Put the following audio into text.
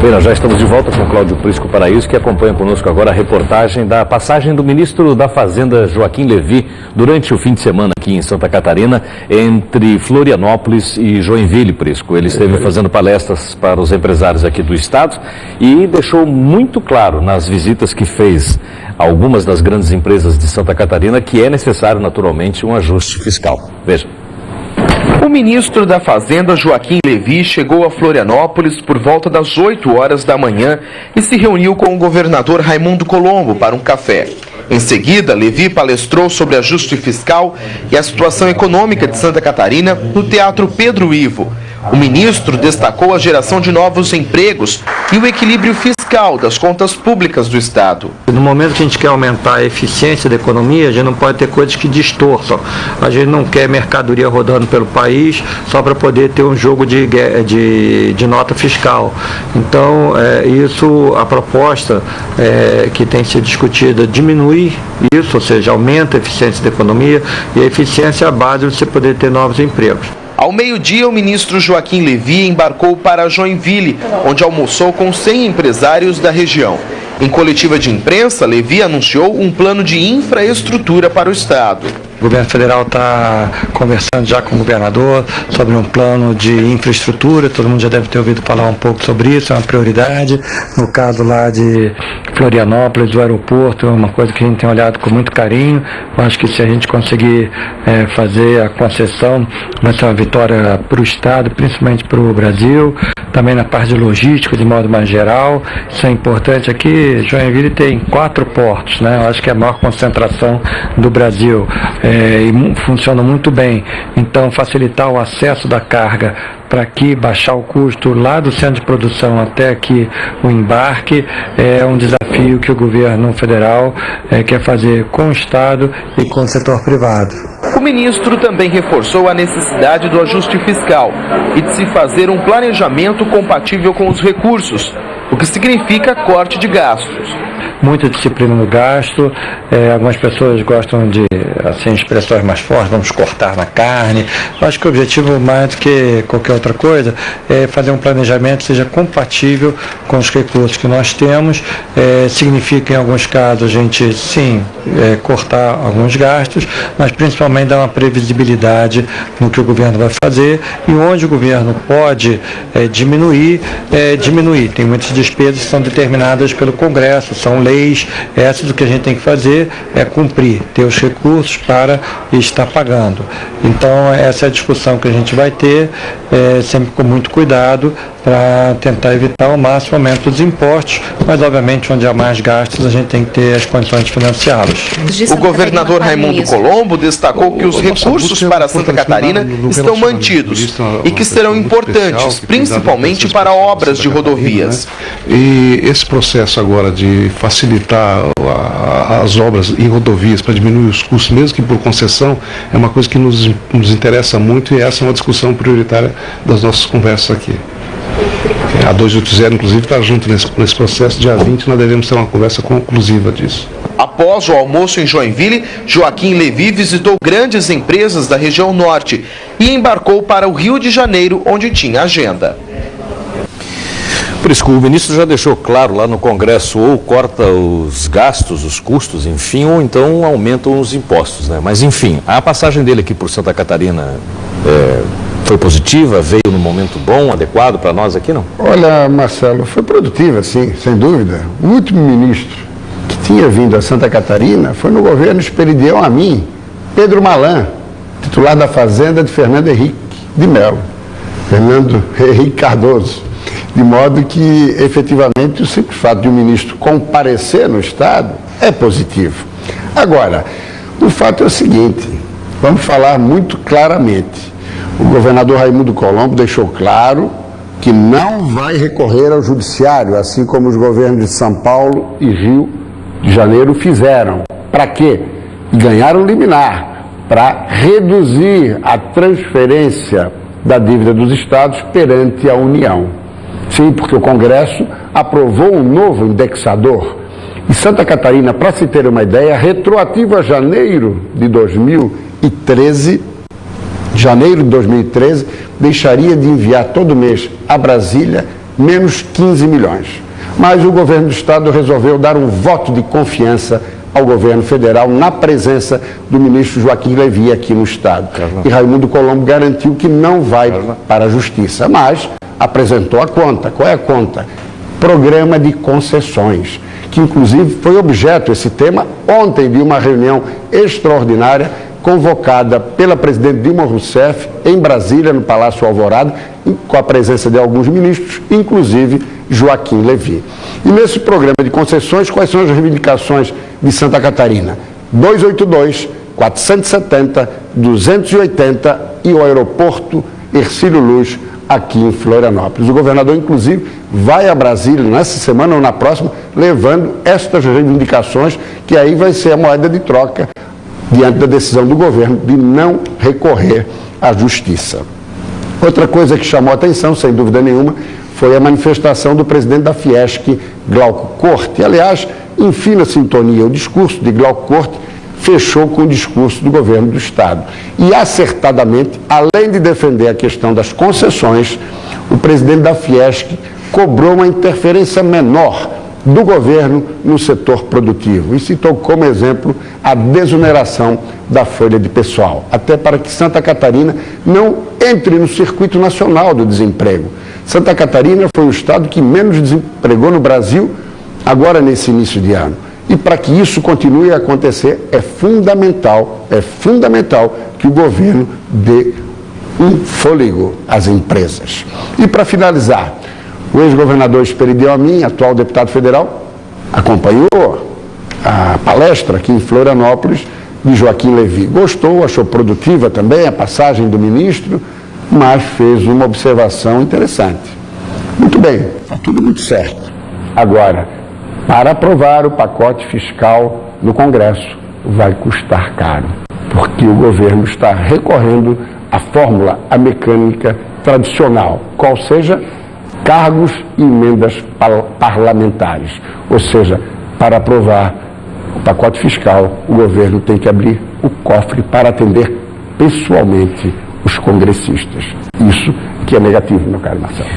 Bem, nós já estamos de volta com o Cláudio Prisco Paraíso, que acompanha conosco agora a reportagem da passagem do ministro da Fazenda, Joaquim Levy, durante o fim de semana aqui em Santa Catarina, entre Florianópolis e Joinville, Prisco. Ele esteve fazendo palestras para os empresários aqui do estado e deixou muito claro nas visitas que fez a algumas das grandes empresas de Santa Catarina que é necessário, naturalmente, um ajuste fiscal. Veja. O ministro da Fazenda, Joaquim Levy, chegou a Florianópolis por volta das 8 horas da manhã e se reuniu com o governador Raimundo Colombo para um café. Em seguida, Levy palestrou sobre ajuste fiscal e a situação econômica de Santa Catarina no Teatro Pedro Ivo. O ministro destacou a geração de novos empregos e o equilíbrio fiscal das contas públicas do Estado. No momento que a gente quer aumentar a eficiência da economia, a gente não pode ter coisas que distorçam. A gente não quer mercadoria rodando pelo país só para poder ter um jogo de nota fiscal. Então, a proposta que tem sido discutida diminui isso, ou seja, aumenta a eficiência da economia e a eficiência é a base de você poder ter novos empregos. Ao meio-dia, o ministro Joaquim Levy embarcou para Joinville, onde almoçou com 100 empresários da região. Em coletiva de imprensa, Levy anunciou um plano de infraestrutura para o Estado. O governo federal está conversando já com o governador sobre um plano de infraestrutura, todo mundo já deve ter ouvido falar um pouco sobre isso, é uma prioridade. No caso lá de Florianópolis, do aeroporto, é uma coisa que a gente tem olhado com muito carinho. Eu acho que se a gente conseguir fazer a concessão, vai ser uma vitória para o Estado, principalmente para o Brasil, também na parte de logística, de modo mais geral. Isso é importante aqui. Joinville tem 4 portos, né? Eu acho que é a maior concentração do Brasil. E funciona muito bem. Então, facilitar o acesso da carga para aqui, baixar o custo lá do centro de produção até aqui o embarque, é um desafio que o governo federal quer fazer com o Estado e com o setor privado. O ministro também reforçou a necessidade do ajuste fiscal e de se fazer um planejamento compatível com os recursos, o que significa corte de gastos. Muita disciplina no gasto, algumas pessoas gostam de expressões mais fortes, vamos cortar na carne. Eu acho que o objetivo, mais do que qualquer outra coisa, é fazer um planejamento que seja compatível com os recursos que nós temos. Significa, em alguns casos, a gente, sim, cortar alguns gastos, mas principalmente dar uma previsibilidade no que o governo vai fazer e onde o governo pode diminuir. Tem muitas despesas que são determinadas pelo Congresso, são leis. O que a gente tem que fazer é cumprir, ter os recursos para estar pagando. Então, essa é a discussão que a gente vai ter, sempre com muito cuidado, para tentar evitar ao máximo o aumento dos impostos, mas obviamente onde há mais gastos a gente tem que ter as condições de financiá-los. O governador Raimundo Colombo destacou que os recursos para Santa Catarina estão mantidos e que serão importantes, principalmente para obras de rodovias. E esse processo agora de facilitar as obras em rodovias para diminuir os custos, mesmo que por concessão, é uma coisa que nos interessa muito e essa é uma discussão prioritária das nossas conversas aqui. A 280, inclusive, está junto nesse processo. Dia 20 nós devemos ter uma conversa conclusiva disso. Após o almoço em Joinville, Joaquim Levy visitou grandes empresas da região norte e embarcou para o Rio de Janeiro, onde tinha agenda. Por isso que o ministro já deixou claro lá no Congresso, ou corta os gastos, os custos, enfim, ou então aumentam os impostos, né? Mas, enfim, a passagem dele aqui por Santa Catarina foi positiva, veio no momento bom, adequado para nós aqui, não? Olha, Marcelo, foi produtiva, sim, sem dúvida. O último ministro que tinha vindo a Santa Catarina foi no governo Esperidião a mim, Pedro Malan, titular da Fazenda de Fernando Henrique de Mello, Fernando Henrique Cardoso. De modo que, efetivamente, o simples fato de um ministro comparecer no Estado é positivo. Agora, o fato é o seguinte, vamos falar muito claramente. O governador Raimundo Colombo deixou claro que não vai recorrer ao judiciário, assim como os governos de São Paulo e Rio de Janeiro fizeram. Para quê? Ganharam liminar, para reduzir a transferência da dívida dos estados perante a União. Sim, porque o Congresso aprovou um novo indexador. E Santa Catarina, para se ter uma ideia, retroativo a janeiro de 2013, deixaria de enviar todo mês a Brasília menos 15 milhões. Mas o governo do estado resolveu dar um voto de confiança ao governo federal na presença do ministro Joaquim Levy aqui no estado. E Raimundo Colombo garantiu que não vai para a justiça, mas apresentou a conta. Qual é a conta? Programa de concessões, que inclusive foi objeto, esse tema, ontem de uma reunião extraordinária convocada pela presidente Dilma Rousseff em Brasília, no Palácio Alvorada, com a presença de alguns ministros, inclusive Joaquim Levy. E nesse programa de concessões, quais são as reivindicações de Santa Catarina? 282, 470, 280 e o aeroporto Hercílio Luz, aqui em Florianópolis. O governador, inclusive, vai a Brasília nessa semana ou na próxima, levando estas reivindicações, que aí vai ser a moeda de troca diante da decisão do governo de não recorrer à justiça. Outra coisa que chamou a atenção, sem dúvida nenhuma, foi a manifestação do presidente da Fiesc, Glauco Corte. Aliás, em fina sintonia, o discurso de Glauco Corte fechou com o discurso do governo do estado. E acertadamente, além de defender a questão das concessões, o presidente da Fiesc cobrou uma interferência menor do governo no setor produtivo e citou como exemplo a desoneração da folha de pessoal, até para que Santa Catarina não entre no circuito nacional do desemprego. Santa Catarina foi o estado que menos desempregou no Brasil agora nesse início de ano. E para que isso continue a acontecer, é fundamental que o governo dê um fôlego às empresas. E para finalizar, o ex-governador Esperidião Amin, atual deputado federal, acompanhou a palestra aqui em Florianópolis de Joaquim Levy. Gostou, achou produtiva também a passagem do ministro, mas fez uma observação interessante. Muito bem, está tudo muito certo. Agora, para aprovar o pacote fiscal no Congresso, vai custar caro, porque o governo está recorrendo à fórmula, à mecânica tradicional, qual seja cargos e emendas parlamentares. Ou seja, para aprovar o pacote fiscal, o governo tem que abrir o cofre para atender pessoalmente os congressistas. Isso que é negativo, meu caro Marcelo.